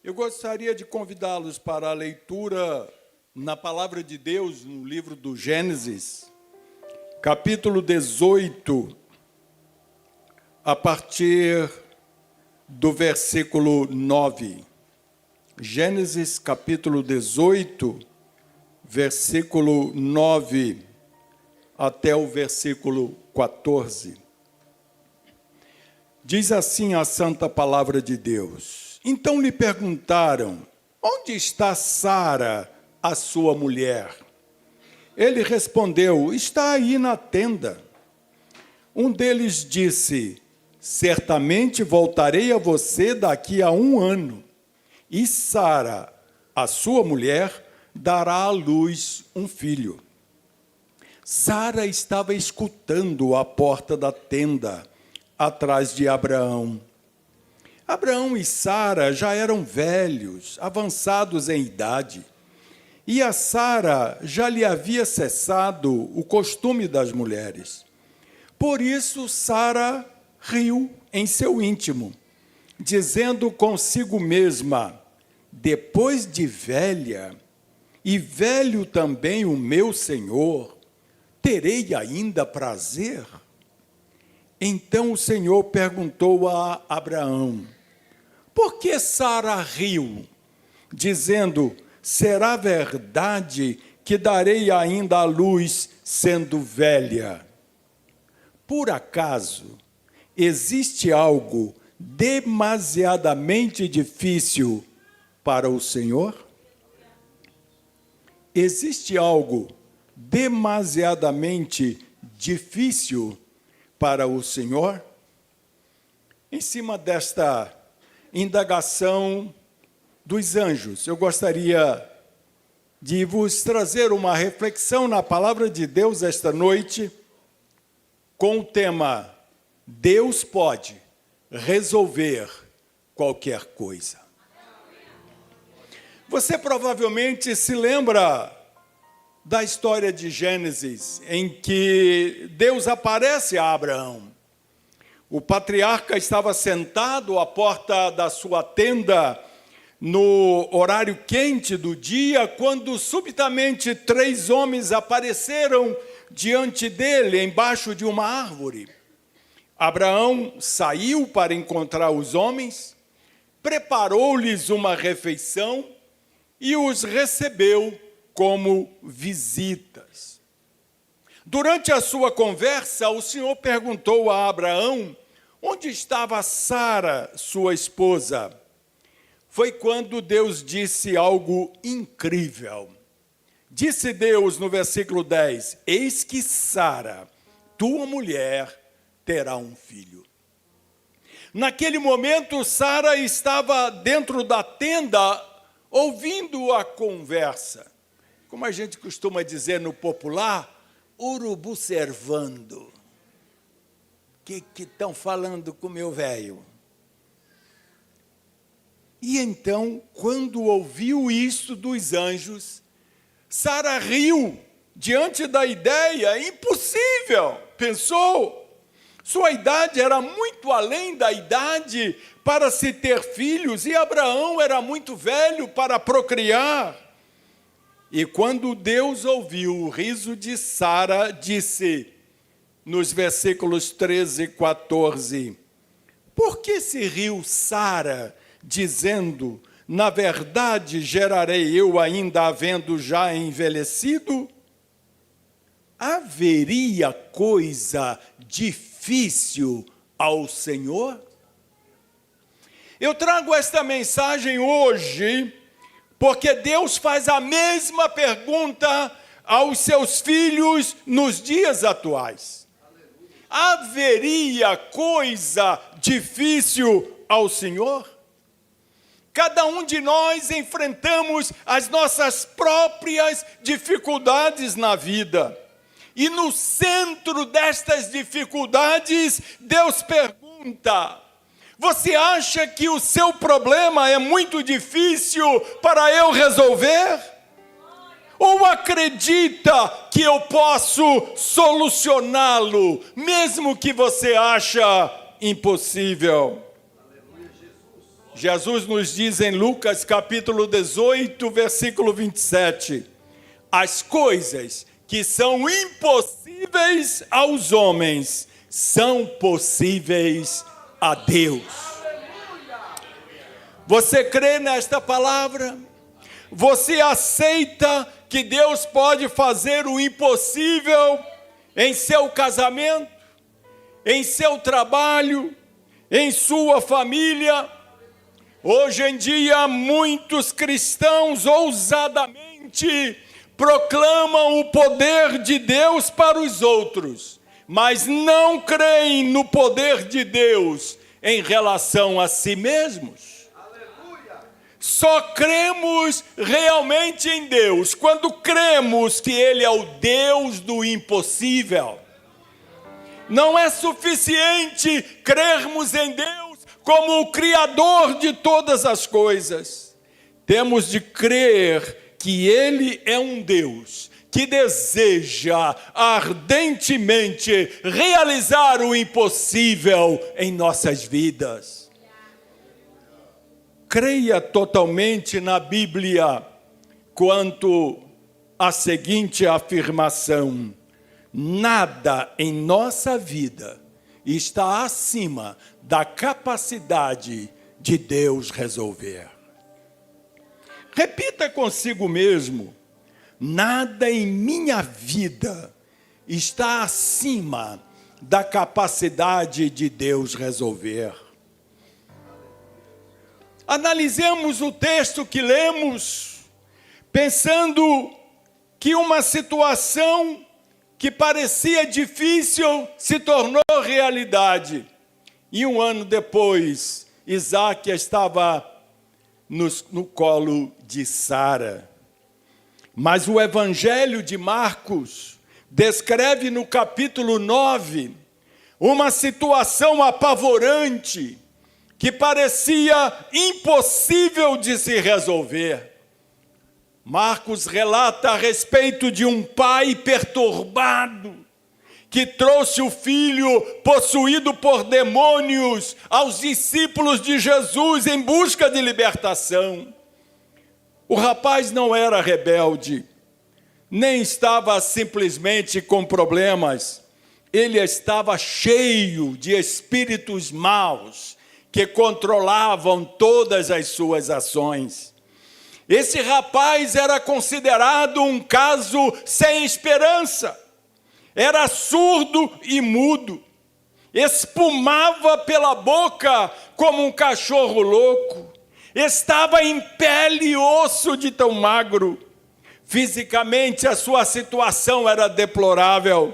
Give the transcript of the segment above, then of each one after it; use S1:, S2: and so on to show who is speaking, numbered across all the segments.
S1: Eu gostaria de convidá-los para a leitura na Palavra de Deus, no livro do Gênesis, capítulo 18, a partir do versículo 9. Gênesis, capítulo 18, versículo 9, até o versículo 14. Diz assim a santa palavra de Deus. Então lhe perguntaram, onde está Sara, a sua mulher? Ele respondeu, está aí na tenda. Um deles disse, certamente voltarei a você daqui a 1 ano, e Sara, a sua mulher, dará à luz um filho. Sara estava escutando à porta da tenda, atrás de Abraão. Abraão e Sara já eram velhos, avançados em idade, e a Sara já lhe havia cessado o costume das mulheres. Por isso, Sara riu em seu íntimo, dizendo consigo mesma, depois de velha, e velho também o meu Senhor, terei ainda prazer? Então o Senhor perguntou a Abraão, por que Sara riu, dizendo, será verdade que darei ainda à luz sendo velha? Por acaso, existe algo demasiadamente difícil para o Senhor? Existe algo demasiadamente difícil para o Senhor? Em cima desta indagação dos anjos, eu gostaria de vos trazer uma reflexão na palavra de Deus esta noite, com o tema, Deus pode resolver qualquer coisa. Você provavelmente se lembra da história de Gênesis, em que Deus aparece a Abraão. O patriarca estava sentado à porta da sua tenda, no horário quente do dia, quando subitamente 3 homens apareceram diante dele, embaixo de uma árvore. Abraão saiu para encontrar os homens, preparou-lhes uma refeição e os recebeu como visitas. Durante a sua conversa, o Senhor perguntou a Abraão, onde estava Sara, sua esposa? Foi quando Deus disse algo incrível. Disse Deus no versículo 10, eis que Sara, tua mulher, terá um filho. Naquele momento, Sara estava dentro da tenda, ouvindo a conversa. Como a gente costuma dizer no popular, urubu servando. O que estão falando com o meu velho? E então, quando ouviu isto dos anjos, Sara riu diante da ideia impossível. Pensou, sua idade era muito além da idade para se ter filhos, e Abraão era muito velho para procriar. E quando Deus ouviu o riso de Sara, disse, nos versículos 13 e 14, por que se riu Sara, dizendo, na verdade gerarei eu ainda havendo já envelhecido? Haveria coisa difícil ao Senhor? Eu trago esta mensagem hoje, porque Deus faz a mesma pergunta aos seus filhos nos dias atuais. Haveria coisa difícil ao Senhor? Cada um de nós enfrentamos as nossas próprias dificuldades na vida. E no centro destas dificuldades, Deus pergunta, você acha que o seu problema é muito difícil para eu resolver? Ou acredita que eu posso solucioná-lo, mesmo que você acha impossível? Jesus nos diz em Lucas capítulo 18, versículo 27, as coisas que são impossíveis aos homens são possíveis a Deus. Você crê nesta palavra? Você aceita que Deus pode fazer o impossível em seu casamento, em seu trabalho, em sua família? Hoje em dia, muitos cristãos ousadamente proclamam o poder de Deus para os outros, mas não creem no poder de Deus em relação a si mesmos. Aleluia. Só cremos realmente em Deus quando cremos que Ele é o Deus do impossível. Não é suficiente crermos em Deus como o Criador de todas as coisas. Temos de crer que Ele é um Deus que deseja ardentemente realizar o impossível em nossas vidas. Creia totalmente na Bíblia quanto à seguinte afirmação: nada em nossa vida está acima da capacidade de Deus resolver. Repita consigo mesmo: nada em minha vida está acima da capacidade de Deus resolver. Analisemos o texto que lemos, pensando que uma situação que parecia difícil se tornou realidade. E 1 ano depois, Isaac estava no colo de Sara. Mas o Evangelho de Marcos descreve no capítulo 9 uma situação apavorante que parecia impossível de se resolver. Marcos relata a respeito de um pai perturbado que trouxe o filho possuído por demônios aos discípulos de Jesus em busca de libertação. O rapaz não era rebelde, nem estava simplesmente com problemas. Ele estava cheio de espíritos maus que controlavam todas as suas ações. Esse rapaz era considerado um caso sem esperança. Era surdo e mudo. Espumava pela boca como um cachorro louco. Estava em pele e osso de tão magro. Fisicamente, a sua situação era deplorável.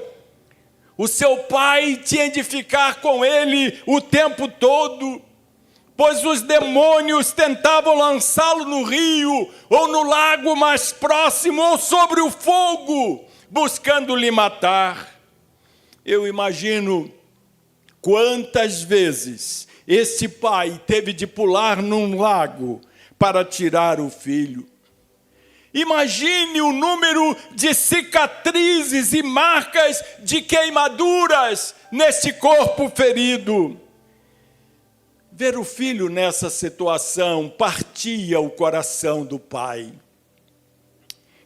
S1: O seu pai tinha de ficar com ele o tempo todo, pois os demônios tentavam lançá-lo no rio, ou no lago mais próximo, ou sobre o fogo, buscando lhe matar. Eu imagino quantas vezes esse pai teve de pular num lago para tirar o filho. Imagine o número de cicatrizes e marcas de queimaduras nesse corpo ferido. Ver o filho nessa situação partia o coração do pai.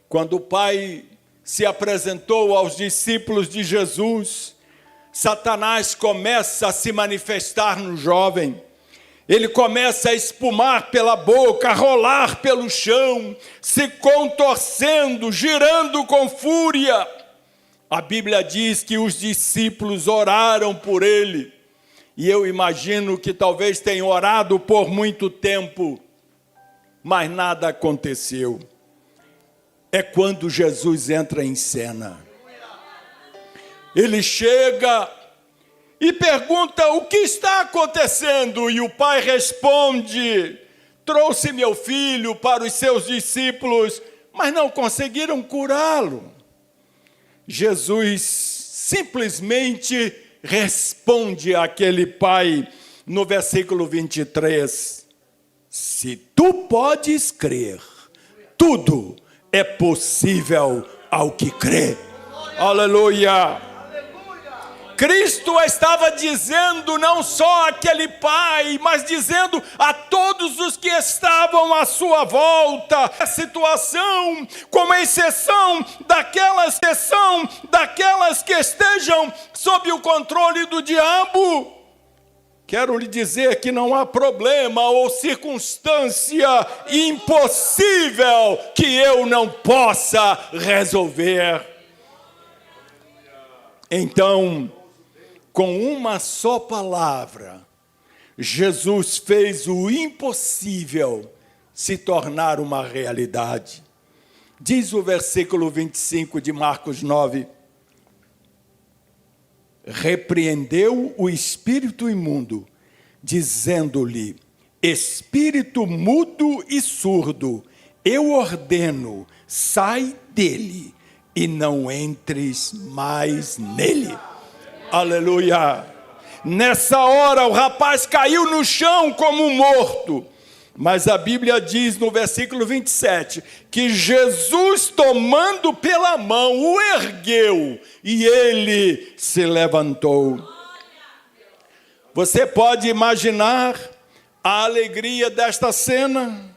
S1: Quando o pai se apresentou aos discípulos de Jesus, Satanás começa a se manifestar no jovem. Ele começa a espumar pela boca, a rolar pelo chão, se contorcendo, girando com fúria. A Bíblia diz que os discípulos oraram por ele. E eu imagino que talvez tenham orado por muito tempo, mas nada aconteceu. É quando Jesus entra em cena. Ele chega e pergunta: o que está acontecendo? E o pai responde: trouxe meu filho para os seus discípulos, mas não conseguiram curá-lo. Jesus simplesmente responde àquele pai no versículo 23: se tu podes crer, tudo é possível ao que crê. Aleluia! Cristo estava dizendo não só àquele pai, mas dizendo a todos os que estavam à sua volta, a situação, com exceção daquelas que estejam sob o controle do diabo. Quero lhe dizer que não há problema ou circunstância impossível que eu não possa resolver. Então, com uma só palavra, Jesus fez o impossível se tornar uma realidade. Diz o versículo 25 de Marcos 9. Repreendeu o espírito imundo, dizendo-lhe: espírito mudo e surdo, eu ordeno, sai dele e não entres mais nele. Aleluia! Nessa hora o rapaz caiu no chão como morto. Mas a Bíblia diz no versículo 27, que Jesus, tomando pela mão, o ergueu e ele se levantou. Você pode imaginar a alegria desta cena?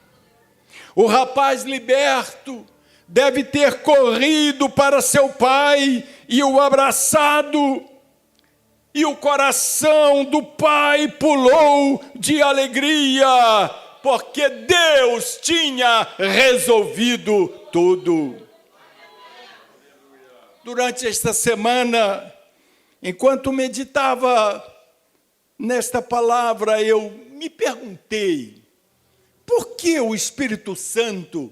S1: O rapaz liberto deve ter corrido para seu pai e o abraçado. E o coração do pai pulou de alegria, porque Deus tinha resolvido tudo. Durante esta semana, enquanto meditava nesta palavra, eu me perguntei, por que o Espírito Santo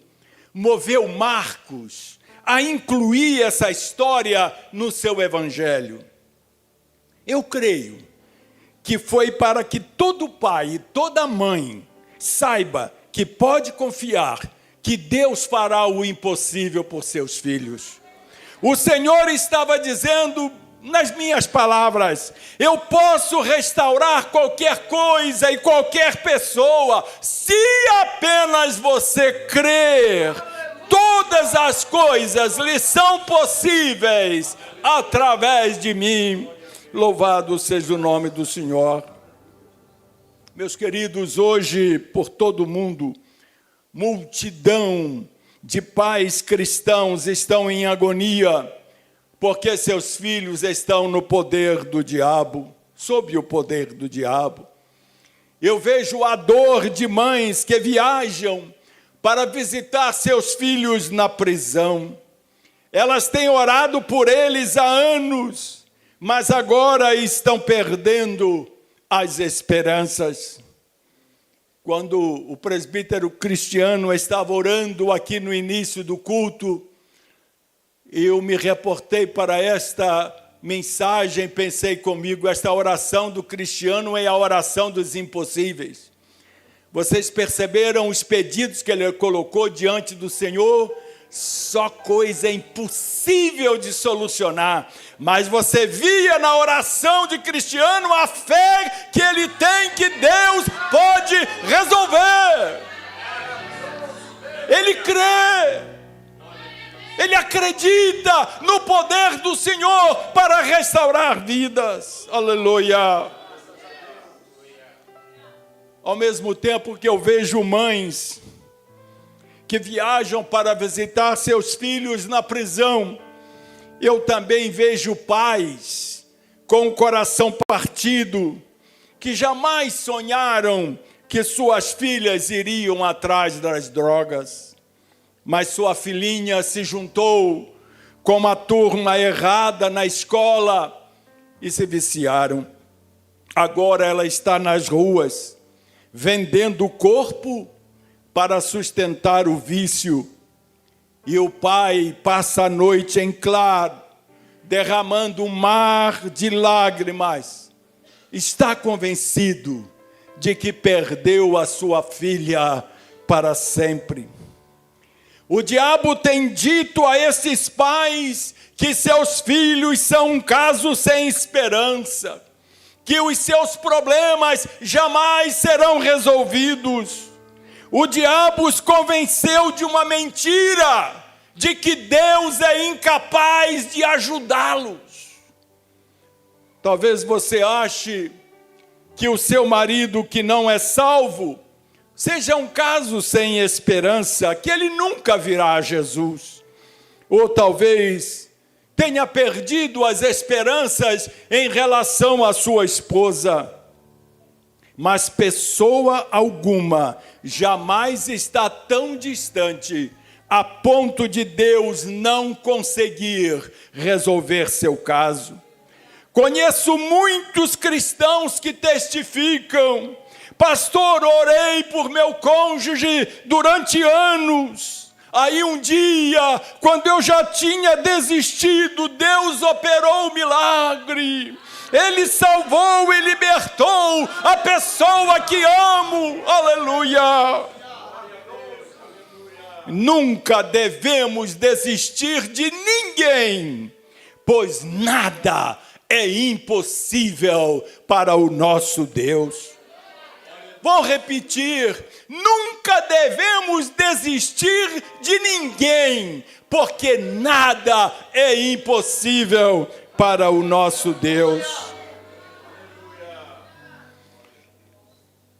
S1: moveu Marcos a incluir essa história no seu evangelho? Eu creio que foi para que todo pai e toda mãe saiba que pode confiar que Deus fará o impossível por seus filhos. O Senhor estava dizendo, nas minhas palavras, eu posso restaurar qualquer coisa e qualquer pessoa, se apenas você crer. Todas as coisas lhe são possíveis através de mim. Louvado seja o nome do Senhor. Meus queridos, hoje, por todo o mundo, multidão de pais cristãos estão em agonia, porque seus filhos estão no poder do diabo, sob o poder do diabo. Eu vejo a dor de mães que viajam para visitar seus filhos na prisão. Elas têm orado por eles há anos, mas agora estão perdendo as esperanças. Quando o presbítero Cristiano estava orando aqui no início do culto, eu me reportei para esta mensagem, pensei comigo, esta oração do Cristiano é a oração dos impossíveis. Vocês perceberam os pedidos que ele colocou diante do Senhor? Só coisa impossível de solucionar, mas você via na oração de Cristiano a fé que ele tem que Deus pode resolver. Ele crê, ele acredita no poder do Senhor para restaurar vidas. Aleluia. Ao mesmo tempo que eu vejo mães que viajam para visitar seus filhos na prisão, eu também vejo pais com o coração partido, que jamais sonharam que suas filhas iriam atrás das drogas, mas sua filhinha se juntou com uma turma errada na escola e se viciaram. Agora ela está nas ruas, vendendo o corpo para sustentar o vício, e o pai passa a noite em claro, derramando um mar de lágrimas. Está convencido de que perdeu a sua filha para sempre. O diabo tem dito a esses pais que seus filhos são um caso sem esperança, que os seus problemas jamais serão resolvidos. O diabo os convenceu de uma mentira, de que Deus é incapaz de ajudá-los. Talvez você ache que o seu marido que não é salvo seja um caso sem esperança, que ele nunca virá a Jesus. Ou talvez tenha perdido as esperanças em relação à sua esposa. Mas pessoa alguma jamais está tão distante a ponto de Deus não conseguir resolver seu caso. Conheço muitos cristãos que testificam: pastor, orei por meu cônjuge durante anos. Aí um dia, quando eu já tinha desistido, Deus operou o milagre. Ele salvou e libertou a pessoa que amo. Aleluia! Nunca devemos desistir de ninguém, pois nada é impossível para o nosso Deus. Vou repetir: nunca devemos desistir de ninguém, porque nada é impossível para o nosso Deus.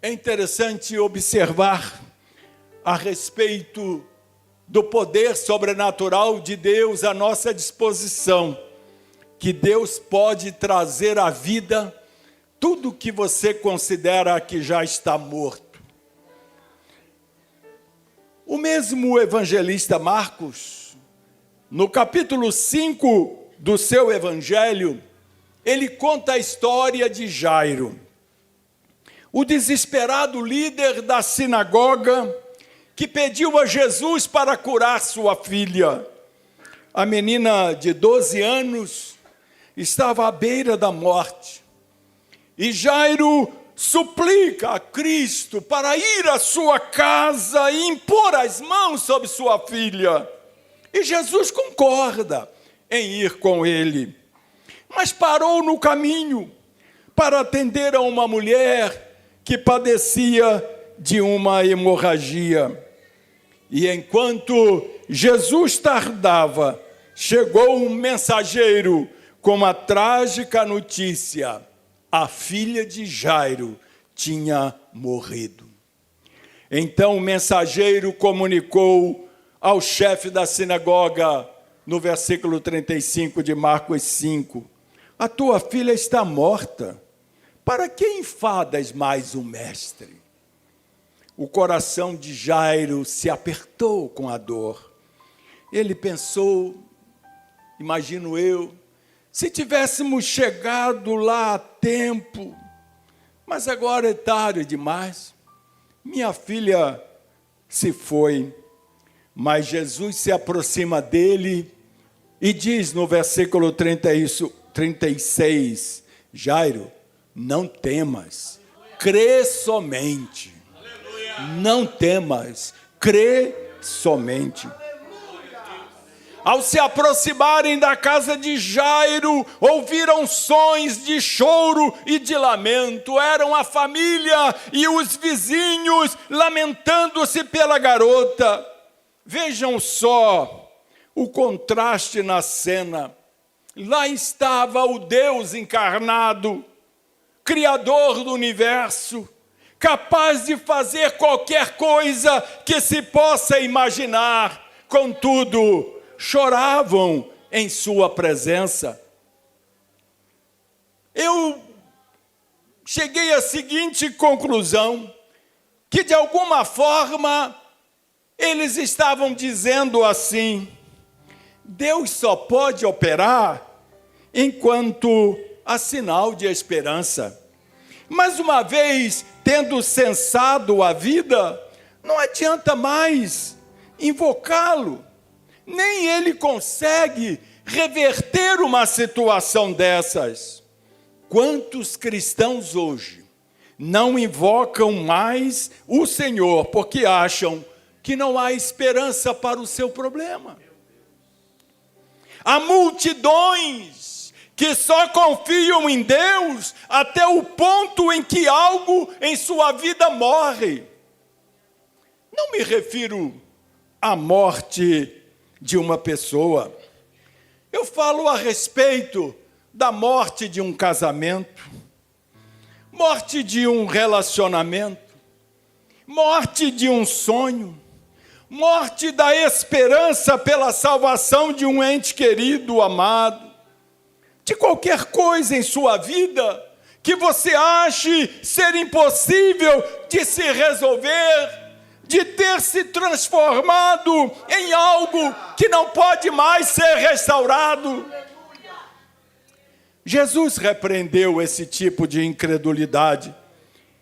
S1: É interessante observar a respeito do poder sobrenatural de Deus à nossa disposição, que Deus pode trazer à vida tudo que você considera que já está morto. O mesmo evangelista Marcos, no capítulo 5 do seu evangelho, ele conta a história de Jairo, o desesperado líder da sinagoga que pediu a Jesus para curar sua filha. A menina de 12 anos estava à beira da morte. E Jairo suplica a Cristo para ir à sua casa e impor as mãos sobre sua filha. E Jesus concorda em ir com ele. Mas parou no caminho para atender a uma mulher que padecia de uma hemorragia. E enquanto Jesus tardava, chegou um mensageiro com a trágica notícia: a filha de Jairo tinha morrido. Então o mensageiro comunicou ao chefe da sinagoga, no versículo 35 de Marcos 5, a tua filha está morta, para que enfadas mais o mestre? O coração de Jairo se apertou com a dor. Ele pensou, imagino eu, se tivéssemos chegado lá a tempo, mas agora é tarde demais. Minha filha se foi. Mas Jesus se aproxima dele e diz no versículo 36, Jairo, não temas, crê somente. Não temas, crê somente. Ao se aproximarem da casa de Jairo, ouviram sons de choro e de lamento. Eram a família e os vizinhos lamentando-se pela garota. Vejam só o contraste na cena. Lá estava o Deus encarnado, Criador do universo, capaz de fazer qualquer coisa que se possa imaginar. Contudo, choravam em sua presença. Eu cheguei à seguinte conclusão, que de alguma forma eles estavam dizendo assim: Deus só pode operar enquanto há sinal de esperança. Mas uma vez tendo cessado a vida, não adianta mais invocá-lo. Nem ele consegue reverter uma situação dessas. Quantos cristãos hoje não invocam mais o Senhor porque acham que não há esperança para o seu problema? Há multidões que só confiam em Deus até o ponto em que algo em sua vida morre. Não me refiro à morte de uma pessoa. Eu falo a respeito da morte de um casamento, morte de um relacionamento, morte de um sonho, morte da esperança pela salvação de um ente querido, amado, de qualquer coisa em sua vida que você ache ser impossível de se resolver, de ter se transformado em algo que não pode mais ser restaurado. Jesus repreendeu esse tipo de incredulidade.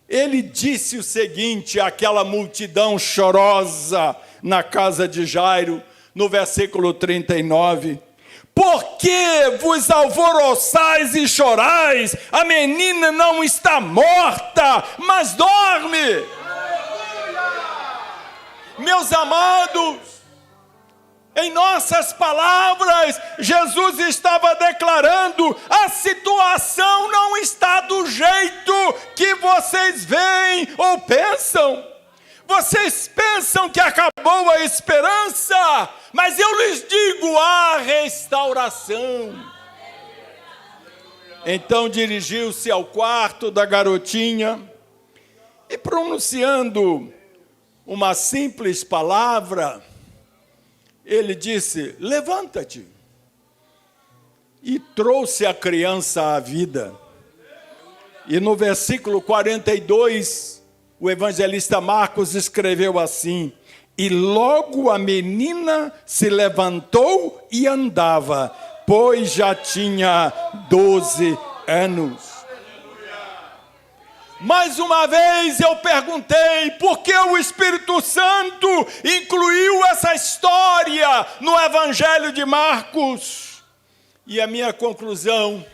S1: Ele disse o seguinte àquela multidão chorosa na casa de Jairo, no versículo 39. Por que vos alvoroçais e chorais? A menina não está morta, mas dorme. Meus amados, em nossas palavras, Jesus estava declarando: a situação não está do jeito que vocês veem ou pensam. Vocês pensam que acabou a esperança, mas eu lhes digo, há restauração. Então dirigiu-se ao quarto da garotinha e, pronunciando uma simples palavra, ele disse: levanta-te. E trouxe a criança à vida. E no versículo 42, o evangelista Marcos escreveu assim: e logo a menina se levantou e andava, pois já tinha 12 anos. Mais uma vez eu perguntei por que o Espírito Santo incluiu essa história no Evangelho de Marcos. E a minha conclusão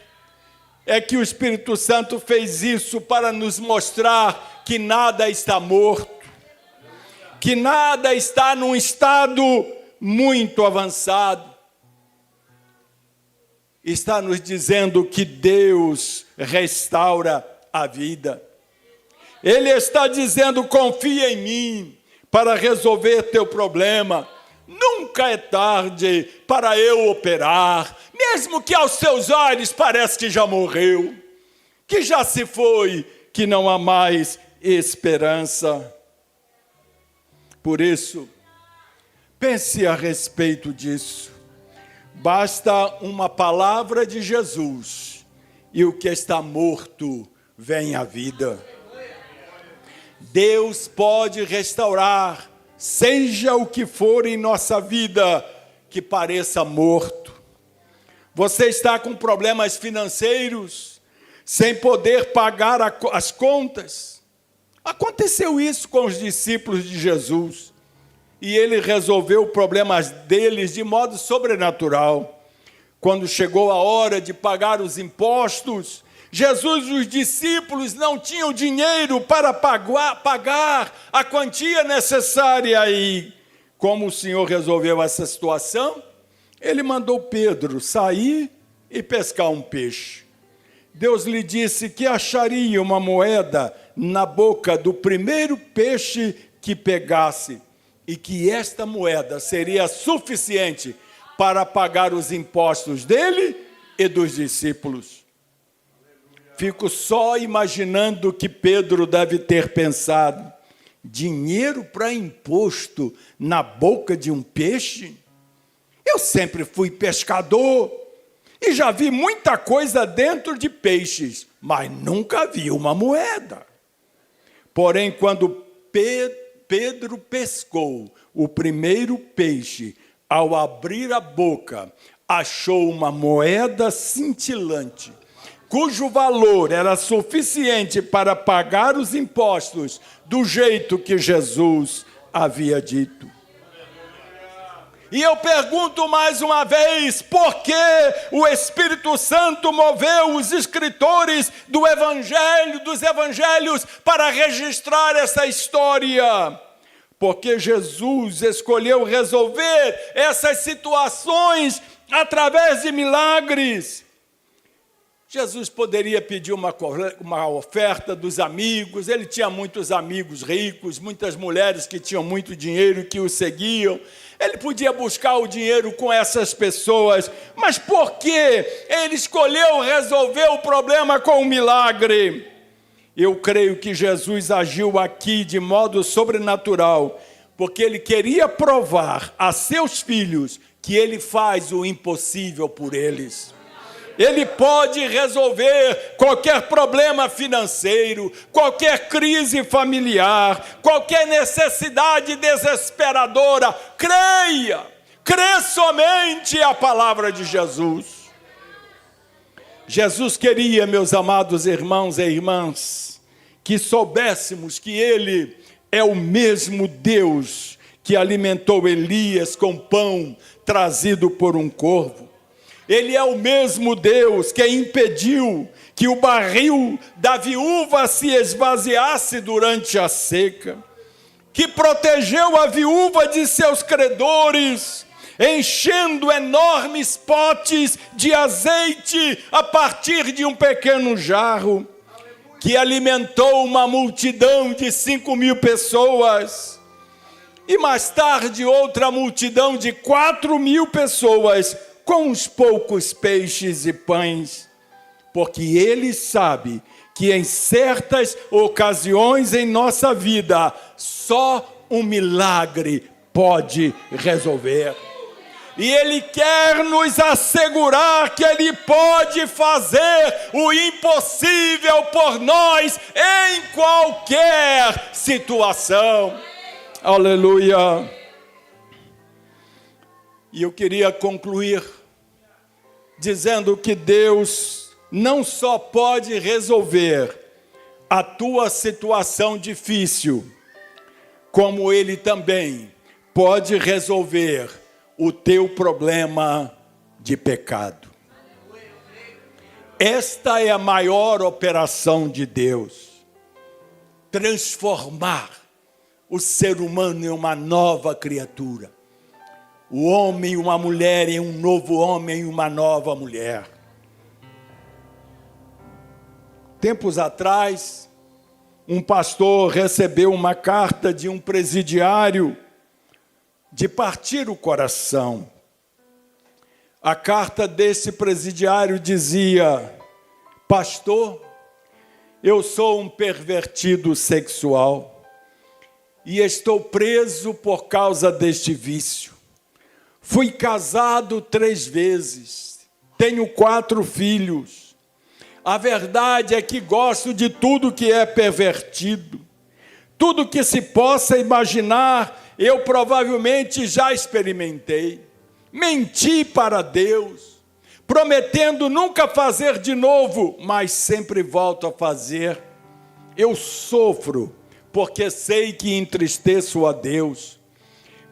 S1: é que o Espírito Santo fez isso para nos mostrar que nada está morto, que nada está num estado muito avançado. Está nos dizendo que Deus restaura a vida. Ele está dizendo: confia em mim para resolver teu problema. Nunca é tarde para eu operar, mesmo que aos seus olhos pareça que já morreu, que já se foi, que não há mais esperança. Por isso, pense a respeito disso. Basta uma palavra de Jesus e o que está morto vem à vida. Deus pode restaurar, seja o que for em nossa vida que pareça morto. Você está com problemas financeiros, sem poder pagar as contas. Aconteceu isso com os discípulos de Jesus. E ele resolveu problemas deles de modo sobrenatural. Quando chegou a hora de pagar os impostos, Jesus e os discípulos não tinham dinheiro para pagar a quantia necessária. E como o Senhor resolveu essa situação? Ele mandou Pedro sair e pescar um peixe. Deus lhe disse que acharia uma moeda na boca do primeiro peixe que pegasse, e que esta moeda seria suficiente para pagar os impostos dele e dos discípulos. Fico só imaginando o que Pedro deve ter pensado. Dinheiro para imposto na boca de um peixe? Eu sempre fui pescador e já vi muita coisa dentro de peixes, mas nunca vi uma moeda. Porém, quando Pedro pescou o primeiro peixe, ao abrir a boca, achou uma moeda cintilante, cujo valor era suficiente para pagar os impostos do jeito que Jesus havia dito. E eu pergunto mais uma vez, por que o Espírito Santo moveu os escritores do Evangelho, dos Evangelhos, para registrar essa história? Porque Jesus escolheu resolver essas situações através de milagres. Jesus poderia pedir uma oferta dos amigos, ele tinha muitos amigos ricos, muitas mulheres que tinham muito dinheiro e que o seguiam. Ele podia buscar o dinheiro com essas pessoas, mas por que ele escolheu resolver o problema com um milagre? Eu creio que Jesus agiu aqui de modo sobrenatural, porque ele queria provar a seus filhos que ele faz o impossível por eles. Ele pode resolver qualquer problema financeiro, qualquer crise familiar, qualquer necessidade desesperadora. Creia, crê somente a palavra de Jesus. Jesus queria, meus amados irmãos e irmãs, que soubéssemos que Ele é o mesmo Deus que alimentou Elias com pão trazido por um corvo. Ele é o mesmo Deus que impediu que o barril da viúva se esvaziasse durante a seca, que protegeu a viúva de seus credores, enchendo enormes potes de azeite a partir de um pequeno jarro, que alimentou uma multidão de 5.000 pessoas, e mais tarde outra multidão de 4.000 pessoas, com uns poucos peixes e pães, porque Ele sabe que em certas ocasiões em nossa vida, só um milagre pode resolver. E Ele quer nos assegurar que Ele pode fazer o impossível por nós em qualquer situação. Aleluia! E eu queria concluir dizendo que Deus não só pode resolver a tua situação difícil, como Ele também pode resolver o teu problema de pecado. Esta é a maior operação de Deus: transformar o ser humano em uma nova criatura. O homem e uma mulher em um novo homem e uma nova mulher. Tempos atrás, um pastor recebeu uma carta de um presidiário de partir o coração. A carta desse presidiário dizia: pastor, eu sou um pervertido sexual e estou preso por causa deste vício. Fui casado 3 vezes, tenho 4 filhos. A verdade é que gosto de tudo que é pervertido. Tudo que se possa imaginar, eu provavelmente já experimentei. Menti para Deus, prometendo nunca fazer de novo, mas sempre volto a fazer. Eu sofro, porque sei que entristeço a Deus.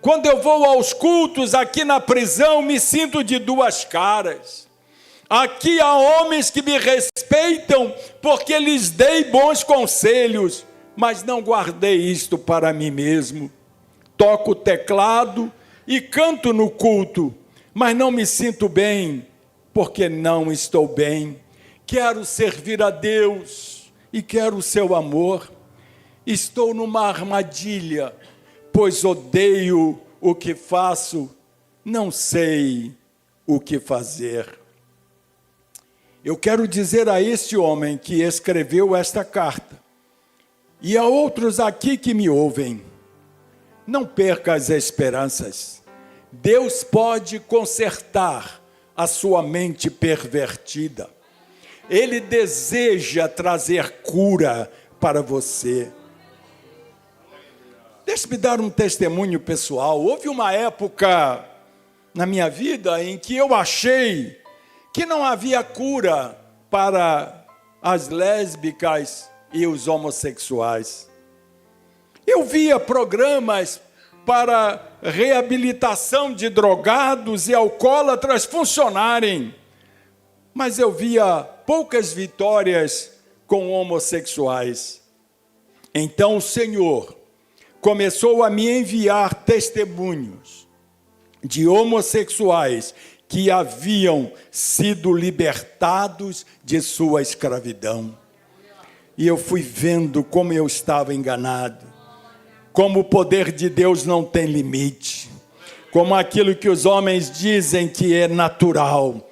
S1: Quando eu vou aos cultos aqui na prisão, me sinto de 2 caras. Aqui há homens que me respeitam porque lhes dei bons conselhos, mas não guardei isto para mim mesmo. Toco o teclado e canto no culto, mas não me sinto bem porque não estou bem. Quero servir a Deus e quero o seu amor. Estou numa armadilha, pois odeio o que faço, não sei o que fazer. Eu quero dizer a este homem que escreveu esta carta, e a outros aqui que me ouvem: não perca as esperanças. Deus pode consertar a sua mente pervertida. Ele deseja trazer cura para você. Deixe-me dar um testemunho pessoal. Houve uma época na minha vida em que eu achei que não havia cura para as lésbicas e os homossexuais. Eu via programas para reabilitação de drogados e alcoólatras funcionarem, mas eu via poucas vitórias com homossexuais. Então o Senhor começou a me enviar testemunhos de homossexuais que haviam sido libertados de sua escravidão. E eu fui vendo como eu estava enganado, como o poder de Deus não tem limite, como aquilo que os homens dizem que é natural,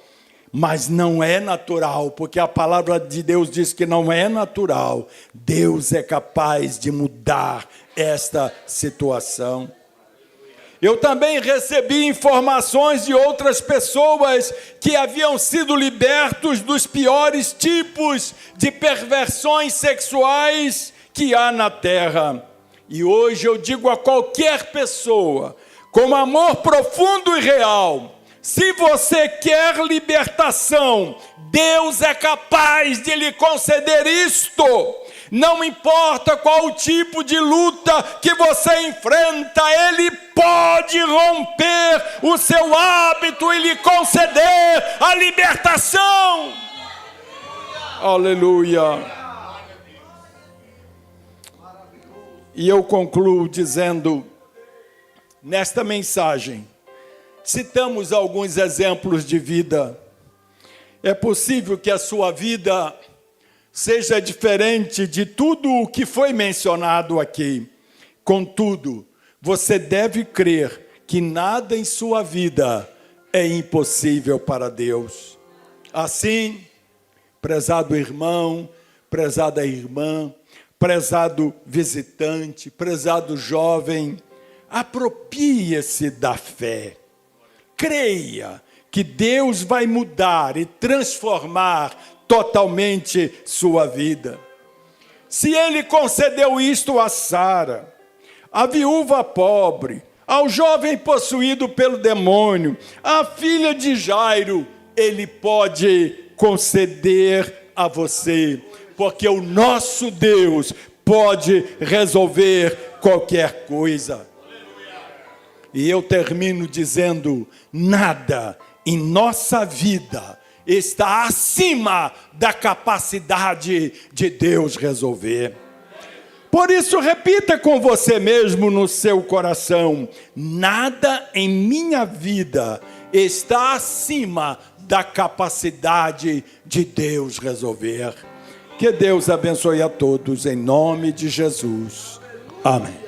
S1: mas não é natural, porque a palavra de Deus diz que não é natural. Deus é capaz de mudar esta situação. Eu também recebi informações de outras pessoas que haviam sido libertos dos piores tipos de perversões sexuais que há na terra. E hoje eu digo a qualquer pessoa, com amor profundo e real: se você quer libertação, Deus é capaz de lhe conceder isto. Não importa qual o tipo de luta que você enfrenta, Ele pode romper o seu hábito e lhe conceder a libertação. Aleluia. E eu concluo dizendo, nesta mensagem, citamos alguns exemplos de vida. É possível que a sua vida seja diferente de tudo o que foi mencionado aqui. Contudo, você deve crer que nada em sua vida é impossível para Deus. Assim, prezado irmão, prezada irmã, prezado visitante, prezado jovem, aproprie-se da fé. Creia que Deus vai mudar e transformar totalmente sua vida. Se Ele concedeu isto a Sara, a viúva pobre, ao jovem possuído pelo demônio, à filha de Jairo, Ele pode conceder a você, porque o nosso Deus pode resolver qualquer coisa. E eu termino dizendo, nada em nossa vida está acima da capacidade de Deus resolver. Por isso, repita com você mesmo no seu coração: nada em minha vida está acima da capacidade de Deus resolver. Que Deus abençoe a todos, em nome de Jesus. Amém.